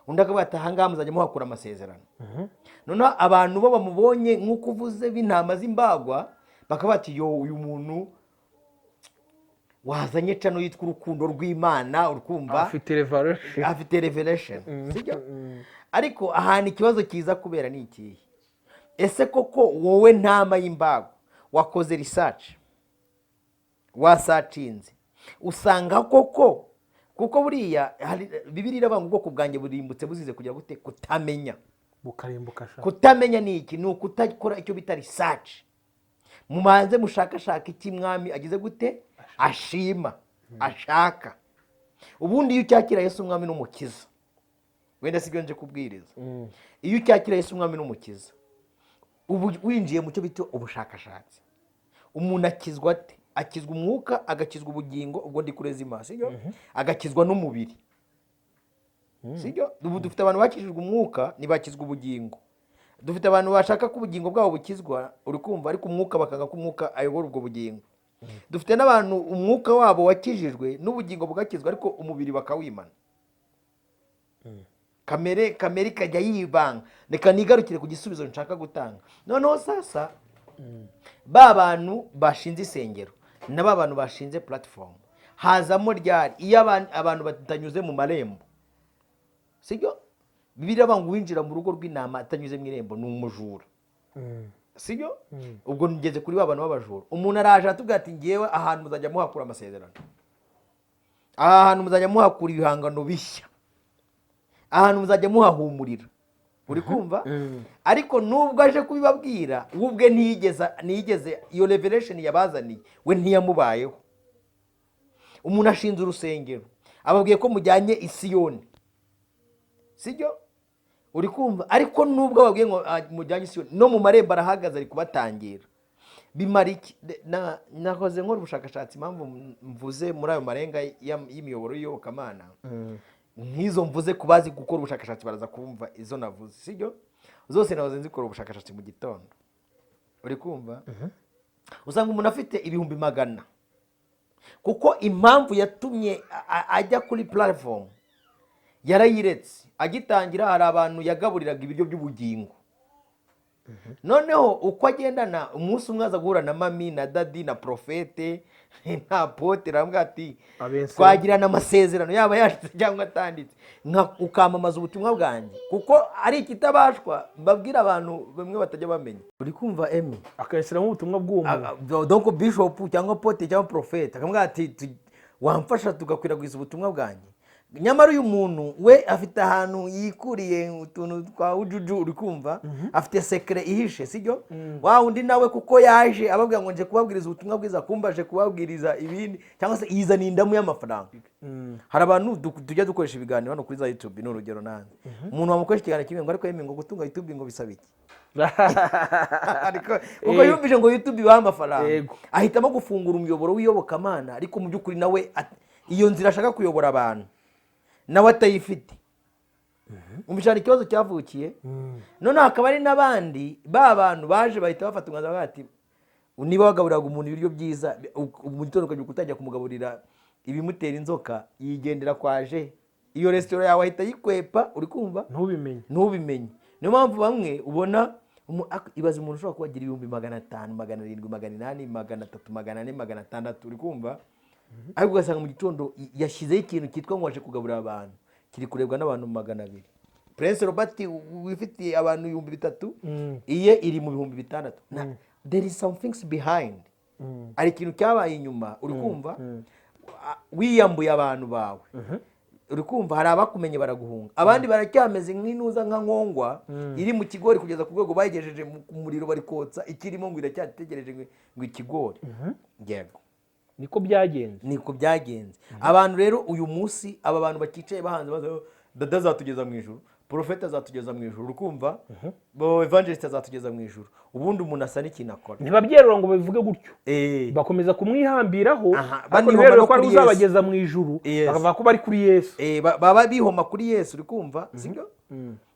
S2: undi akavuga ati ahangaha muzajya muhakura amasezerano. Noneho abantu bo bamubonye nk'uko uvuze b'intama z'imbagwa, bakaba bati yo uyu muntu wazanye cano yitwa urukundo rw'Imana, urukumva afite revelation, sibyo? Ariko ahantu ikibazo kiza kubera ni ikihe? Ese koko wowe ntama y'imbago wakoze research, wasacinze usanga koko kuko buriya Bibiliya iravuga ubwoko bwanjye burimbutse buzize kugira gute? Kutamenya.
S1: Bukarimbuka sha.
S2: Kutamenya ni iki? Ni ukutakora icyo bita research. Mumanze mushakashaka iki mwami agize gute? Ashima, ashaka. Ubundi iyo cyakira Yesu umwami n'umukiza, wenda sibyo nje kubwiriza, iyo cyakira Yesu umwami n'umukiza ubu winjiye mu cyo bita ubushakashatsi. Umuntu akizwa ate? Akizwa umwuka, agakizwa ubugingo, ubwo ndi kureza imana, sibyo? Agakizwa n'umubiri, sibyo? Dufite abantu bakijijwe umwuka ntibakizwa ubugingo. Dufite abantu bashaka ko ubugingo bwabo bukizwa, uri kumva, ariko umwuka bakanga ko umwuka ayobora ubwo bugingo. Dufite n'abantu umwuka wabo wakijijwe n'ubugingo bugakizwa, ariko umubiri bakawimana. Kamere kajya yibanga. Reka nigarukire ku gisubizo nshaka gutanga. Noneho sasa ba bantu bashinze isengero na ba bantu bashinze platform hazamo ryari iyo abantu batanyuze mu marembo, sibyo? Bibiliya banga winjira mu rugo rw'intama atanyuze mu irembo ni umujura, sibyo? Ubwo ngeze kuri ba bantu b'abajura. Umuntu araje atubwira ati ngiyewe ahantu muzajya muhakura amasezerano, ahantu muzajya muhakura ibihangano bishya, ahantu muzajya muhahumurira, uri kumva? Ariko nubwo aje kubibabwira ubwe ntiyigeze iyo revelation yabazaniye we ntiyamubayeho. Umuntu ashinze urusengero ababwiye ko mujyanye i Siyoni, sibyo? Uri kumva? Ariko nubwo ababwiye ngo mujyanye i Siyoni no mu marembo arahagaze ari kubatangira. Bimariki nakoze nkora ubushakashatsi impamvu mvuze muri ayo marenga y'imiyoboro y'Iyobokamana. Nkizo mvuze kubazi gukora ubushakashatsi baraza kumva izo navuze, sibyo? Zose nahoze nzikora ubushakashatsi mu gitondo, uri kumva? Usanga umuntu afite ibihumbi 100, kuko impamvu yatumye ajya kuri platform yarayiretse. Agitangira hari abantu yagaburiraga ibiryo by'ubugingo. Noneho uko agendana umunsi umwe aza guhura na mami na dadi na profete na pote rambwa ati twagirana amasezerano yaba yashitse cyangwa atanditse, ukamamaza ubutumwa bwanjye kuko ari ikitabashwa babwira abantu bamwe batajya bamenya. Uri kumva Emi
S1: akayishyiramo ubutumwa bw'umuntu,
S2: donc bishop cyangwa pote cyangwa profete akamubwira ati wamfasha tugakwiragiza ubutumwa bwanjye. nyamara uyu muntu we afite ahantu yikuriye utuntu twa ujuju uri kumva afite sekere ihishe sibyo wa undi nawe kuko yaje ababwira ngo nje kubabwiriza ubutumwa bwiza kumbaje kubabwiriza ibindi cyangwa se yiza n'indamu y'amafaranga hari abantu tujya dukoresha ibiganiro hano kuri za YouTube ni urugero nanjye umuntu wamukoresha ikiganiro kimwe ngo ariko yemenye ngo gutunga YouTube ngo bisaba iki ariko ubwo yumvise ngo YouTube ibaha amafaranga ahitamo gufungura umuyoboro w'iyobokamana ariko mu by'ukuri nawe iyo nzira ashaka kuyobora abantu nawe atayifite umujana ikibazo cyavukiye none hakaba ari n'abandi bantu baje bahita bafata umwanzuro bati niba wagaburiraga umuntu ibiryo byiza mu gitondo ukajya kutajya kumugaburira ibimutera inzoka yigendera kwaje iyo resitora yawe ahita yikwepa uri kumva ntubimenye niyo mpamvu bamwe ubona ibaze umuntu ushobora kuba agira 500 500 700 800 300 400 400 uri kumva ariko ugasanga mu gitondo yashyizeho ikintu cyitwa ngo waje kugaburira abantu kiri kurebwa n'abantu 200 Prince Robert wifitiye abantu 3000 iye iri mu 6000 there is some things behind ari ikintu cyabaye inyuma uri kumva wiyambuye abantu bawe uri kumva hari abakumenye baraguhunga abandi baracyameze nk'inuza nka nkongwa iri mu kigori kugeza ku rwego bayigejeje mu muriro bari kotsa ikirimo ngo iracyategereje ngo ikigori yego
S1: niko byagenze abantu rero uyu munsi aba bantu bakicaye bahanze bazo dada zatugeza mu ijuru profeta zatugeza mu ijuru urukumva bo evangelist zatugeza mu ijuru ubundi umuntu asa n'ikintu akora ntibabyerura ngo babivuge gutyo bakomeza kumwihambiraho banihoma ko ari uzabageza mu ijuru bakavuga ko bari kuri Yesu
S2: baba bihoma kuri Yesu urikumva sibyo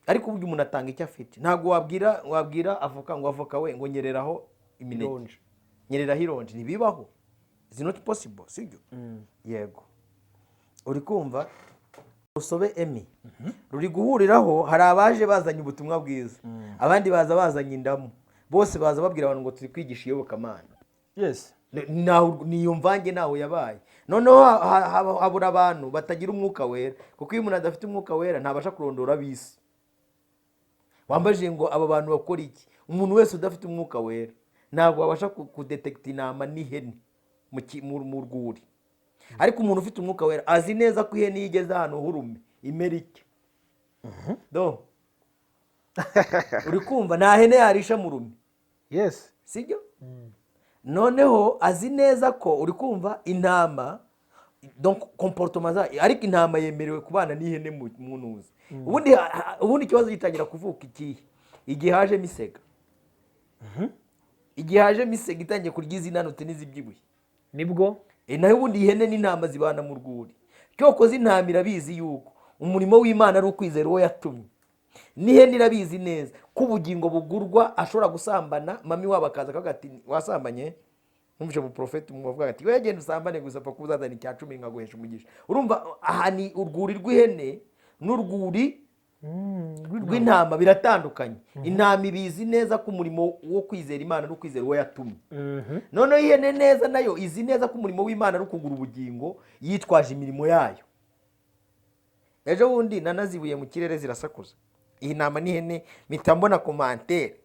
S2: ariko uburyo umuntu atanga icyo afite ntago wabwira avoka ngo avoka we ngo nyereraho imineke nyereraho ironje ntibibaho is not possible sibyo yego uri kumva usobe emi ruri guhuriraho hari abaje bazanye ubutumwa bwiza abandi baza bazanye indamu bose baza babwira abantu ngo turi kwigisha iyobokamana
S1: yes
S2: niyo mvange naho yabaye noneho habura abantu batagira umwuka wera kuko iyo umuntu adafite umwuka wera ntabasha kurondora bisi wambaje ngo aba bantu bakora iki umuntu wese udafite umwuka wera ntabwo wabasha kudetekita inama n'ihene mu rwuri ariko umuntu ufite umwuka wera azi neza ko ihene yigeze ahantu hurume imerike do uri kumva nta hene yarisha mu rume
S1: yes
S2: sibyo noneho azi neza ko uri kumva intama donc comportement ariko intama yemerewe kubana n'ihene mu ntuzi ubundi ikibazo gitangira kuvuka igihe haje misega igihe haje misega itangiye kurya izinanutse n'izibyibuye
S1: nibwo
S2: naho ubundi ihene n'intama zibana mu rwuri cyokoze intama irabizi yuko umurimo w'Imana ari ukwizera uwo yatumye n'ihene irabizi neza ko ubugingo bugurwa ashobora gusambana mami wabo akaza akavuga ati wasambanye numvise mu profeti muvuga ati we genda usambane gusa pa kuzazana icya 10 nkaguhesha umugisha urumva aha ni urwuri rw'ihene n'urwuri rw'intama biratandukanye intama ibizi neza ko umurimo wo kwizera Imana no kwizera uwo yatumye none ihene neza nayo izi neza ko umurimo w'Imana ari kugura ubugingo yitwaje imirimo yayo ejo bundi nanazibuye mu kirere zirasakuza iyi ntama n'ihene mitambona commentaire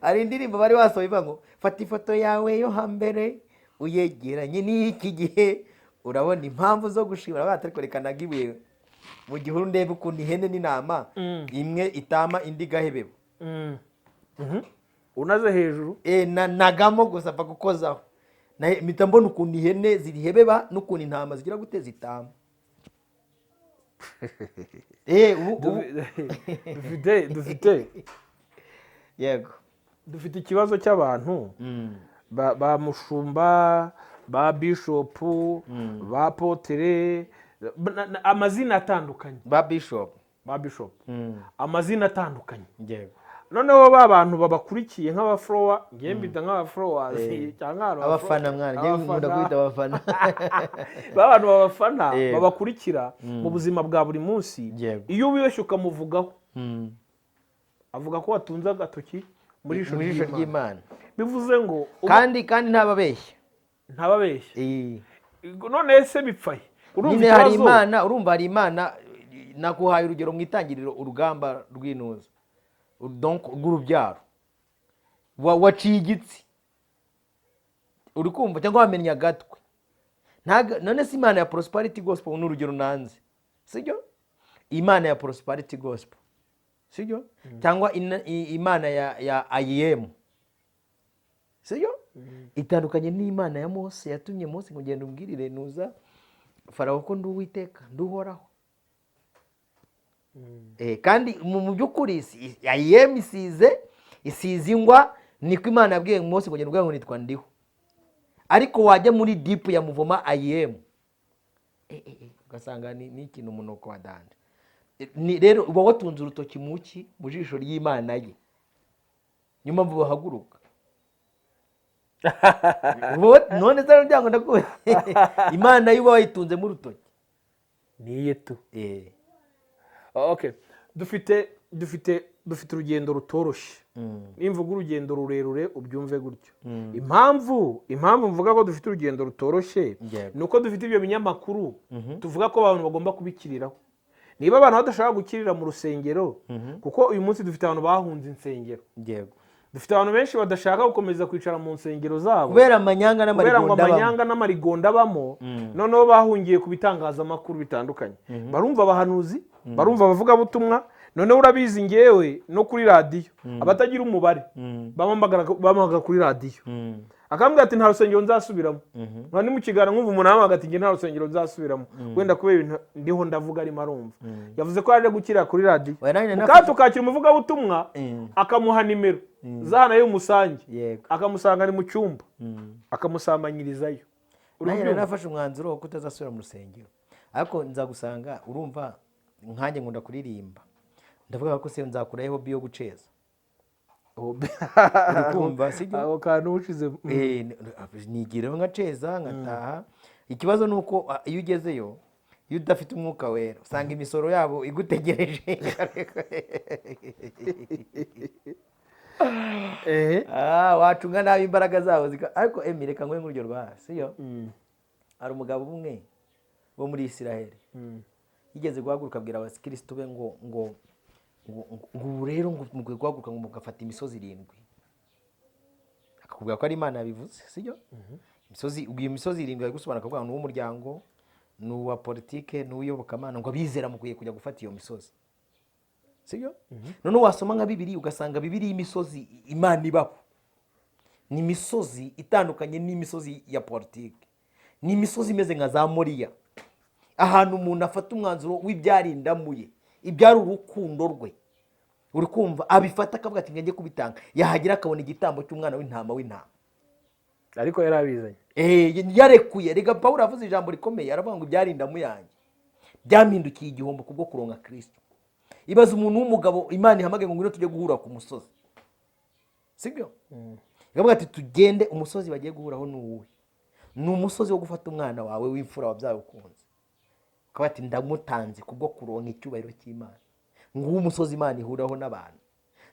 S2: ari indirimbo bari basohoye ngo fata ifoto yawe yo hambere uyegeranye n'iki gihe urabona impamvu zo gushimira batarikorekana gibuye mu gihuru ndebe ukuntu ihene n'intama imwe itama indi gahebebo
S1: unaze hejuru
S2: nagamo gusa apfa gukozaho mpita mbona ukuntu ihene zirihebeba n'ukuntu intama zigira gute zitama
S1: dufite
S2: yego
S1: dufite ikibazo cy'abantu ba mushumba ba bishopu ba potere amazina atandukanye
S2: ba bishop
S1: amazina atandukanye
S2: yego
S1: noneho ba bantu babakurikiye nk'abaflowa ngiye mbita nk'abaflowers cyangwa
S2: abafana mwana ngiye nkunda kwita abafana
S1: ba bantu babafana babakurikira mu buzima bwa buri munsi iyo ubiyeshye ukamuvugaho avuga ko watunze agatoki muri ijisho
S2: ry'Imana
S1: bivuze ngo
S2: kandi ntababeshye
S1: none se bipfaye
S2: nyine hari Imana urumva hari Imana naguhaye urugero mu itangiriro urugamba rw'inuza donc rw'urubyaro waciye igitsi uri kumva cyangwa wamenya agatwe none si imana ya prosperity gospel ni urugero nanze sibyo, imana ya prosperity gospel sibyo, cyangwa imana ya IEM sibyo, itandukanye n'imana ya Mose yatumye Mose ngo genda umbwirire nuza Farawo ko ndi Uwiteka nduhoraho. Kandi mu by'ukuri IEM isize ingwa niko imana yabwiye Mose ngo genda ubwira ngo nitwa ndiho, ariko wajya muri deep ya muvoma IEM ugasanga ni ikintu umunuko wa danje. Rero uba watunze urutoki muki mu jisho ry'imana ye, nyuma mvu bahaguruka none zaro byango ndakuye imana yuba wayitunze mu rutoki
S1: niye tu. Okay, dufite urugendo rutoroshye. Imvuga urugendo rurerure ubyumve gutyo. Impamvu mvuga ko dufite urugendo rutoroshye nuko dufite ibyo binyamakuru tuvuga ko abantu bagomba kubikiriraho. Niba abantu badashaka gukirira mu rusengero, kuko uyu munsi dufite abantu bahunze insengero, dufite abantu benshi badashaka gukomeza kwicara mu nsengero zabo
S2: kubera amanyanga
S1: n'amarigonda bamo, noneho bahungiye ku bitangazamakuru bitandukanye. Barumva abahanuzi, barumva abavugabutumwa, noneho urabizi ngewe no kuri radiyo abatagira umubare bamamaga kuri radiyo akambwira ati nta rusengero nzasubiramo. Ni mu kiganiro nkumva umuntu ahamagara ati nta rusengero nzasubiramo, wenda kubera ibintu ndiho ndavuga arimo arumva. Yavuze ko yaje gukira kuri radiyo, kandi ukakira umuvugabutumwa akamuha nimero zahana y'umusange, akamusanga ari mu cyumba akamusambanyirizayo.
S2: Nanjye nafashe umwanzuro wo kutazasubira mu rusengero, ariko nzagusanga urumva nkanjye nkunda kuririmba, ndavuga ko se nzakuraho hobby yo guceza. Urikumva sibyo?
S1: Aho kantu ushize
S2: nigireho ngaceza ngataha. Ikibazo nuko iyo ugezeyo, iyo udafite umwuka wera, usanga imisoro yabo igutegereje. Wacunga nabi imbaraga zabo ariko reka ngwe nk'urugero rwa sibyo. Hari umugabo umwe wo muri Isiraheli yigeze guhaguruka abwira abakristo be ngo rero mugwe guhaguruka ngo mugafata imisozi 7. Akakubwira ko ari Imana yabivuze sibyo. Imisozi 7 ari gusobanura akavuga ngo n'umuryango, n'uwa politike, n'uyobokamana, ngo abizera mukwiye kujya gufata iyo misozi sibyo. None wasoma nka Bibiliya ugasanga Bibiliya imisozi Imana ibaho ni imisozi itandukanye n'imisozi ya politike, ni imisozi imeze nka za Moriya, ahantu umuntu afata umwanzuro w'ibyarindamuye, ibyari urukundo rwe. Uri kumva abifata akavuga ati ngenge kubitanga, yahagira akabona igitambo cy'umwana w'intama.
S1: Ariko yarabizanye
S2: yarekuye. Rega Pawulo avuze ijambo rikomeye, aravuga ngo ibyarindamu yanjye byampindukiye igihombo kubwo kuronka Kristo. Ibaza umuntu w'umugabo Imana ihamagaye ngo ngwino tujye guhura ku musozi sibyo. Ikavuga ati tugende, umusozi bagiye guhuraho n'uwuhe? Ni umusozi wo gufata umwana wawe w'imfura wabyaye ukunze, ukaba ati ndamutanze kubwo kuronka icyubahiro cy'Imana. Nguwo umusozi Imana ihuraho n'abantu.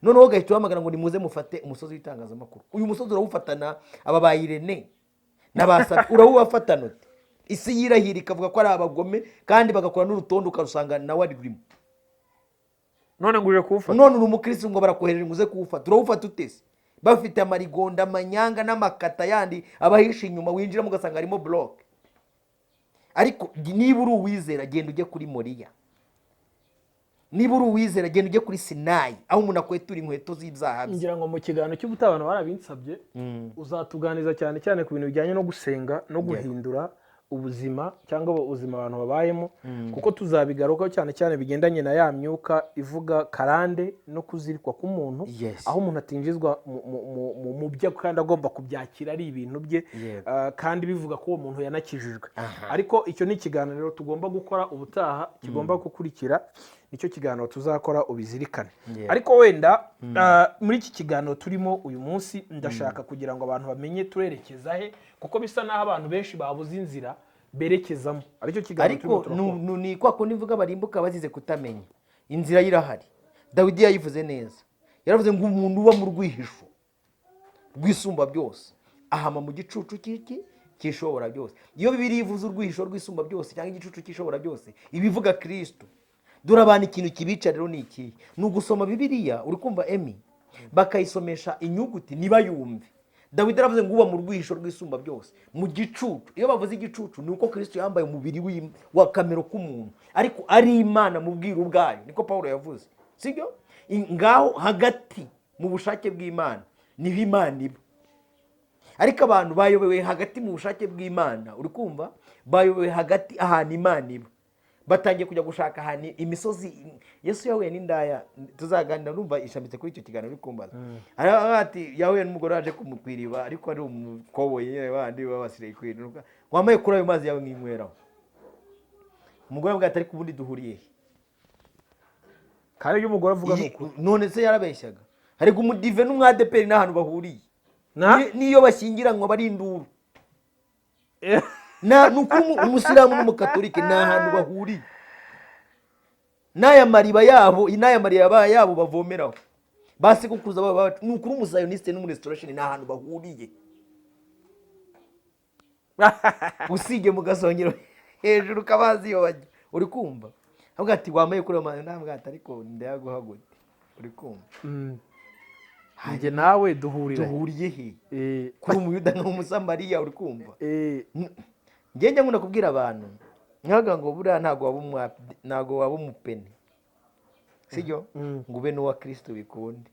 S2: Noneho gahita uhamagara ngo nimuze mufate umusozi w'itangazamakuru. Uyu musozi urawufatana aba ba Irene n'abasaba, urawubafatana ute? Isi yirahira ikavuga ko ari abagome, kandi bagakora n'urutondo ukarusanga nawe ari rurimo.
S1: None nguje kuwufata,
S2: none uri umukristo ngo barakohereje nguze kuwufata. Urawufata utese? Bafite amarigonda, amanyanga n'amakata yandi abahisha inyuma, winjira mugasanga harimo block. Ariko niba uri uwizera genda ujye kuri Moriya, niba uri uwizera genda ujye kuri Sinayi aho umuntu akwetura inkweto z'ibyaha bye.
S1: Ngira ngo mu kiganiro cy'ubutabano barabinsabye uzatuganiza cyane cyane ku bintu bijyanye no gusenga no guhindura ubuzima cyangwa ubuzima abantu babayemo, kuko tuzabigaruka cyane cyane bigendanye na ya myuka ivuga karande no kuzirikwa k'umuntu, aho umuntu atinjizwa mu byo kandi agomba kubyakira ari ibintu bye, kandi bivuga ko uwo muntu yanakijijwe. Ariko icyo ni ikiganiro tugomba gukora ubutaha, kigomba gukurikira, nicyo kiganiro tuzakora ubizirikane. Ariko wenda muri iki kiganiro turimo uyu munsi ndashaka kugira ngo abantu bamenye turerekeza he, kuko bisa naho abantu benshi babuze inzira berekezamo. Aricyo kiganiro
S2: ariko ni kwa kundi mvuga barimbuka bazize kutamenya inzira yirahari. Dawidi yayivuze neza, yaravuze ngo umuntu uba mu rwihisho rwisumba byose ahama mu gicucu cyishobora byose. Iyo Bibiliya ivuze urwihisho rwisumba byose cyangwa igicucu cyishobora byose, ibivuga Kristo. Dore abantu ikintu kibica rero ni iki? Ni ugusoma Bibiliya, uri kumva bakayisomesha inyuguti niba yumve. Dawidi aravuze ngo uba mu rwisho rw'isumba byose, mu gicucu. Iyo bavuze igicucu ni uko Kristo yambaye umubiri wa kamero k'umuntu ariko ari Imana mu bwiru bwayo, niko Pawulo yavuze, sibyo? Ngaho hagati mu bushake bw'Imana niho Imana iba, ariko abantu bayobewe hagati mu bushake bw'Imana, uri kumva? Bayobewe hagati ahantu Imana iba, batangiye kujya gushaka ahantu imisozi. Yesu yahuye n'indaya, tuzaganira, numva ishamitse kuri icyo kiganiro uri kumbaza. Ati yahuye n'umugore waje kumukwiriba ariko ari umukoboyi bandi babasiriye kwiruka, wambaye kuri ayo mazi yawe nk'inyweraho. Umugore avuga ati ariko ubundi duhuriye he?
S1: kandi iyo umugore avuga nuko
S2: None se yarabeshyaga? Ariko umudive n'umwadeperi n'ahantu bahuriye, niyo bashyingiranywa bari induru. Nuko umusilamu n'umukatolike ni ahantu bahuriye, n'aya mariba yabo bavomeraho, basekuruza baba. Nuko umusayoniste n'umurestoration ni ahantu bahuriye, usige mu gasongero hejuru kabazi iyo bajya, uri kumva? Avuga ati wambaye kuri amana, ndavuga ati ariko ndayaguhaguye, uri kumva?
S1: Hanjye nawe duhuriye
S2: he? Kuri umuyuda n'umusamariya, uri kumva? Njye nkunda kubwira abantu nkaga ngo buriya ntago waba umupene, sibyo? ngo ube n'uwa Kristo bikunde.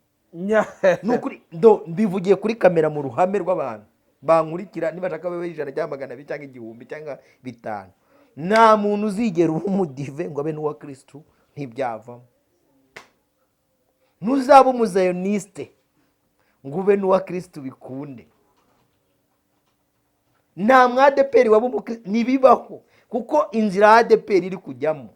S2: Nukuri mbivugiye kuri kamera mu ruhame rw'abantu bankurikira, nibashaka babe 100 cyangwa 200 cyangwa 1000 cyangwa 5. Nta muntu uzigera uba umudive ngo abe n'uwa Kristo, ntibyavamo. Ntuzaba umuzayoniste ngo ube n'uwa Kristo bikunde. Nta mwadeperi waba umukristo, ntibibaho. Kuko inzira ADPR iri kujyamo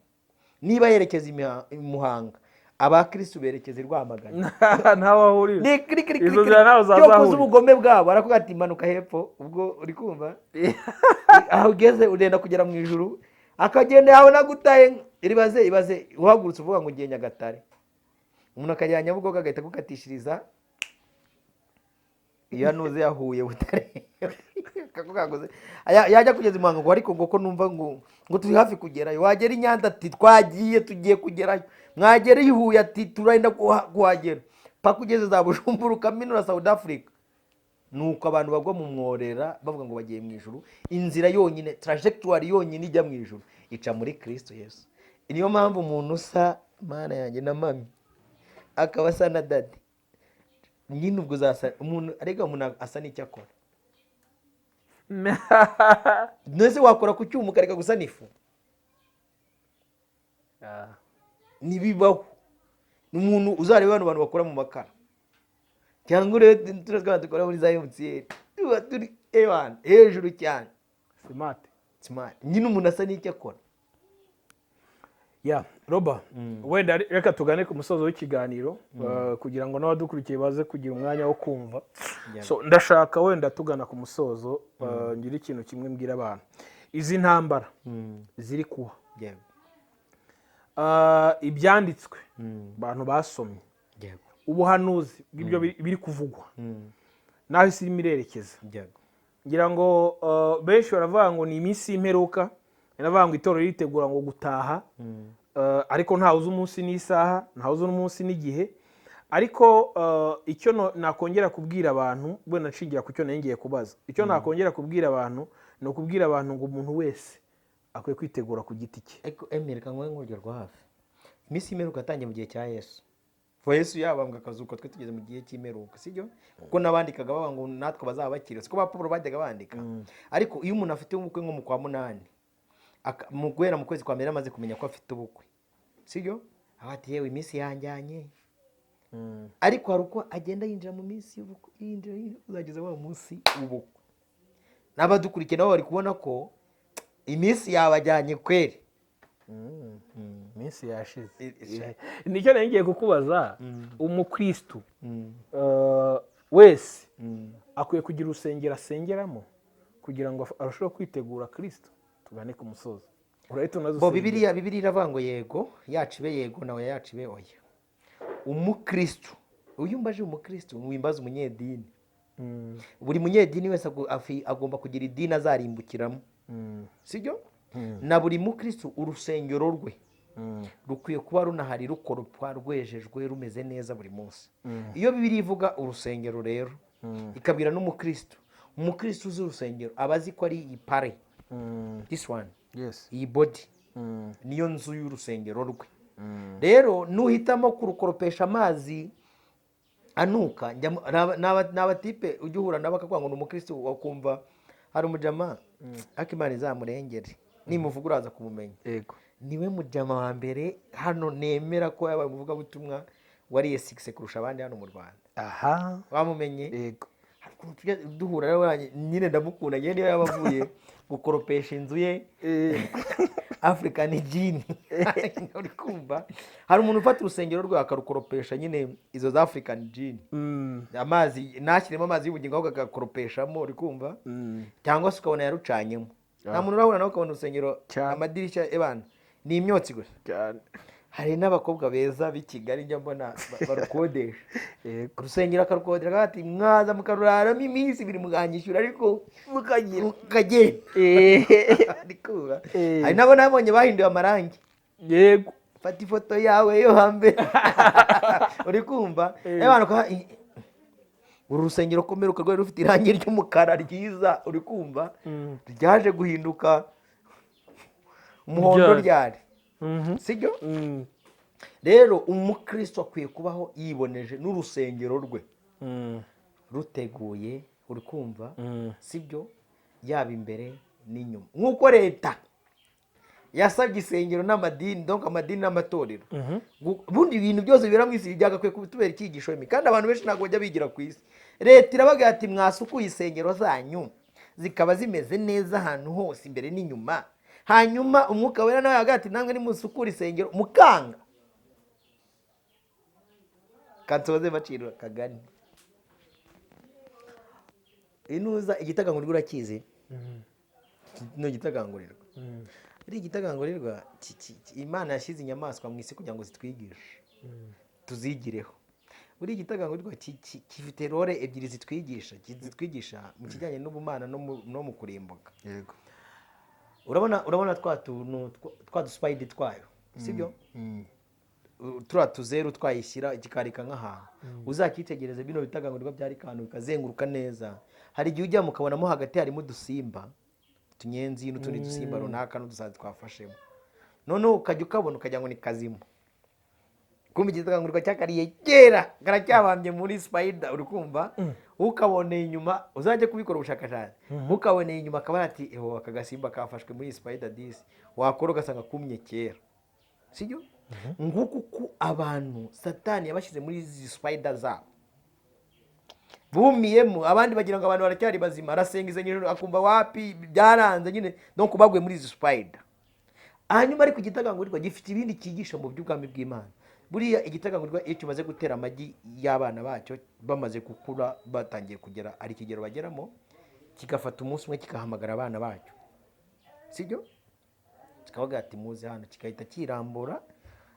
S2: niba yerekeza Muhanga, abakristo berekeza i Rwamagana,
S1: ntawahurira
S2: izo nzira naho zazahurira. Ubugome bwabo arakuga ati manuka hepfo, ubwo uri kumva? Aho ugeze urenda kugera mu ijuru, akagenda yawe nagutaye. Ibaze uhagurutse uvuga ngo ngiye Nyagatare, umuntu akajya Nyabugogo agahita gukatishiriza iyo anuze yahuye Butare kakugagoze yajya kugeza Muhanga ngo ariko ngo ko numva ngo turi hafi kugerayo. Wagera i Nyanza ati tugiye kugerayo. Mwagera i Huye ati turenda kuhagera. Paka ugeze za Bujumbura ukaminura South Africa. Nuko abantu bagwa mu mworera bavuga ngo bagiye mu ijuru. Inzira yonyine, trajectoire yonyine ijya mu ijuru ica muri Kristo Yesu. Niyo mpamvu umuntu usa Mana yanjye na mami akaba asa na dadi, nyine ubwo zasa umuntu arega umuntu asa n'icyo akora. Nese wakora ku cyuma ukareka gusa n'ifu? Nibibaho. N'umuntu uzareba abantu bakora mu makara cyangwa rero turazwa dukora muri za MTN, tuba turi ewan hejuru cyane, smart. Nyine umuntu asa n'icyo akora.
S1: Roba, wenda reka tugane ku musozo w'ikiganiro kugira ngo n'abadukurikiye baze kugira umwanya wo kumva. So ndashaka wenda tugana ku musozo, ngira ikintu kimwe mbwira abantu. Izi ntambara ziri kuba, ibyanditswe abantu basomye, ubuhanuzi bw'ibyo biri kuvugwa, naho isi irimo irerekeza, ngira ngo benshi baravuga ngo ni iminsi y'imperuka, baravuga ngo itorero ritegura ngo gutaha, ariko ntawe uzi umunsi n'isaha, ntawe uzi umunsi n'igihe. Ariko icyo nakongera kubwira abantu, bwe nacingira ku cyo ngiye kubaza, icyo nakongera kubwira abantu ni ukubwira abantu ngo umuntu wese akwiye kwitegura ku giti cye.
S2: Ariko emereka ngo nguryo rwa hafi iminsi y'imperuka atangiye mu gihe cya Yesu. Fo Yesu yabambwa akazuko twe tugeze mu gihe cy'imperuka, sibyo? Kuko nabandikaga bavuga ngo natwe bazaba bakiriye, siko ba Paulo bajyaga bandika. Ariko iyo umuntu afite ubukwe nko mu kwa 8 mu guhera mu kwezi kwa mbere amaze kumenya ko afite ubukwe, sibyo? Abati yewe iminsi yanjyanye. Ariko hari uko agenda yinjira mu minsi y'ubukwe, yinjira uzageza wa munsi ubukwe. N'abadukurikiye nabo bari kubona ko iminsi yabajyanye kweri.
S1: Iminsi yashize. Nicyo ngiye kukubaza, umukristo wese akwiye kugira urusengero asengeramo kugira ngo arusheho kwitegura Kristo. Tugane ku musozo. Urahita unazo.
S2: Bibiliya iravuga ngo yego yacibe yego nawe yacibe oya. Umukristo uyumbaje umukristo wimbaza umunyedini. Buri munyedini wese agomba kugira idini azarimbukiramo, sibyo? Na buri mukristo urusengero rwe rukwiye kuba runahari rukorwa rwejejwe rumeze neza buri munsi. Iyo Bibiliya ivuga urusengero rero ikabwira n'umukristo. Umukristo uzi urusengero aba azi ko ari iyi pare, this one, iyi body niyo nzu y'urusengero rwe. Rero nuhitamo kurukoropesha amazi anuka, n'abatipe ujya uhura nabo akavuga ngo ni umukristo, wakumva hari umujama akimana izamurengere nimuvuga uraza kumumenya. Niwe mujama wa mbere hano nemera ko yabaye umuvugabutumwa wariye 6 kurusha abandi hano mu Rwanda. Wamumenye? Duhura rero nyine ndamukunda, nyine niyo yabavuye gukoropesha inzu ye African Gin. Uri kumva hari umuntu ufata urusengero rwe akarukoropesha nyine izo za African Gin, amazi nashyiremo amazi y'ubugingo ahubwo agakoropeshamo. Uri kumva? Cyangwa se ukabona yarucanyemo. Nta muntu urahura nawe ukabona urusengero amadirishya ebana ni imyotsi gusa. Hari n'abakobwa beza b'i Kigali njya mbona barukodesha urusengero akarukodera ati mwaza mukaruraramo iminsi 2 muganyishyura ariko mukagenda. Hari nabo nabonye bahinduye amarangi. Yego, fata ifoto yawe yo hambere. Uri kumva? Uru rusengero komeruka rwari rufite irangi ry'umukara ryiza. Uri kumva? Ryaje guhinduka umuhondo ryari. Sibyo? Rero umukristo akwiye kubaho yiboneje n'urusengero rwe ruteguye. Uri kumva? Sibyo? Yaba imbere n'inyuma, nk'uko leta yasabye isengero n'amadini, donc amadini n'amatorero. Bundi ibintu byose bibera mu isi byagakwiye kubitubera icyigisho imi, kandi abantu benshi ntabwo bajya bigira ku isi. Leta irabaga ati mwasukuye isengero zanyu zikaba zimeze neza ahantu hose imbere n'inyuma, hanyuma umwuka wera nawe hagati namwe nimusukura isengero mukanga. Kansoze baciro kagani inuza igitagangurirwa urakize. No gitagangurirwa iri igitagangurirwa Imana yashyize inyamaswa mu isi kugira ngo zitwigishe tuzigireho. Uri igitagangurirwa gifite role ebyiri zitwigisha mu kijyanye n'ubumana no mu kurimbuka. Yego, urabona twa duspide twayo, sibyo? Tura tuzeru twayishyira ikikarika nk'ahantu, uzakitegereze bino bitagangurirwa byari kantu bikazenguruka neza. Hari igihe ujya mukabonamo hagati harimo udusimba, tunyenzi n'utundi dusimba runaka n'udusazi twafashemo, noneho ukajya ukabona ukajya ngo ni kazimo. Kumva igitagangurirwa cyakariye kera karacyabambye muri spider. Uri kumva? Ukaboneye inyuma uzajya kubikora ubushakashatsi, ukaboneye inyuma akaba ati eho aka gasimba kafashwe muri spider this, wakora ugasanga kumye kera. Sibyo? Nguko ku abantu Satani yabashyize muri izi spider zabo bumiyemo, abandi bagira ngo abantu baracyari bazima, arasengiza nyine akumva wapi byaranze nyine, donc bagwe muri izi spider. Hanyuma ariko igitagangurirwa gifite ibindi cyigisha mu by'ubwami bw'Imana. Buriya igitagangurirwa iyo kimaze gutera amagi y'abana bacyo bamaze gukura batangiye kugera ari kigero bageramo, kigafata umunsi umwe kikahamagara abana bacyo, sibyo? Kikavuga ati muze hano, kigahita kirambura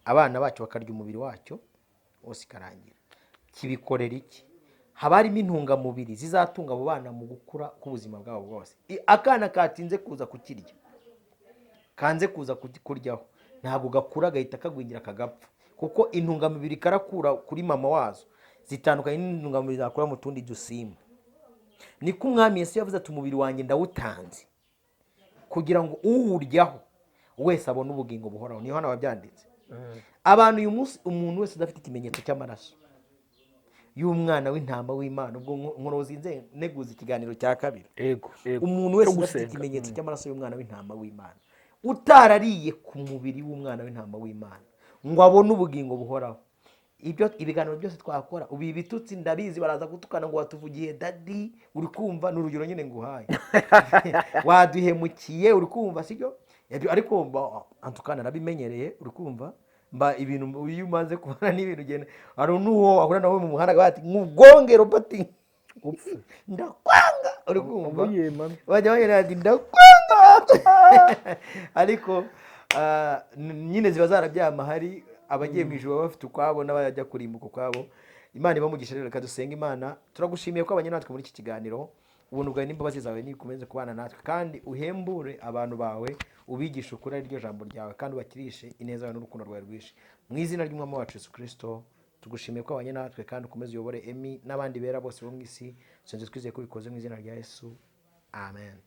S2: abana bacyo bakarya umubiri wacyo wose karangira. Kibikorera iki? Haba harimo intungamubiri zizatunga abo bana mu gukura k'ubuzima bwabo bwose. Akana katinze kuza kukirya, kanze kuza kuryaho, ntabwo gakura gahita kagwingira kagapfa, kuko intungamubiri karakura kuri mama wazo zitandukanye n'intungamubiri zakura mu tundi dusimba. Niko umwami Yesu yavuze ati umubiri wanjye ndawutanze kugira ngo uwuryaho wese abone ubugingo buhoraho. Niho hano babyanditse. Abantu uyu munsi umuntu wese udafite ikimenyetso cy'amaraso y'umwana w'intama w'Imana, ubwo nkorozinze neguza ikiganiro cya kabiri. Umuntu wese udafite ikimenyetso cy'amaraso y'umwana w'intama w'Imana, utarariye ku mubiri w'umwana w'intama w'Imana ngo abone ubugingo buhoraho. Ibyo ibiganiro byose twakora ubi bitutsi ndabizi baraza gutukana ngo watuvugiye dadi. Uri kumva? N'urugero nyine nguhaye. Waduhemukiye. Uri kumva? Sibyo? Ariko antukana nabimenyereye. Uri kumva? Mba ibintu iyo umaze kubana n'ibintu genda ari nuwo ahura nawe mu muhanda bati ngugonge Robert upfu ndakwanga. Uri kumva? Bajya bagera ati ndakwanga. Ariko nyine ziba zarabyama, hari abagiye mu ijuru bafite ukwabo n'abajya kurimbuka kwabo. Imana ibamugisha. Rero kadusenga. Imana turagushimiye ko abanye natwe muri iki kiganiro. Ubuntu bwawe n'imbabazi zawe nikomeze kubana natwe, kandi uhembure abantu bawe, ubigisha ukuri ari ryo jambo ryawe, kandi ubakirishe ineza yawe n'urukundo rwawe rwinshi, mu izina ry'umwami wacu Yesu Kristo. tugushimiye ko abanye natwe kandi ukomeze uyobore Emi n'abandi bera bose bo mu isi, twizeye ko bikoze mu izina rya Yesu, amen.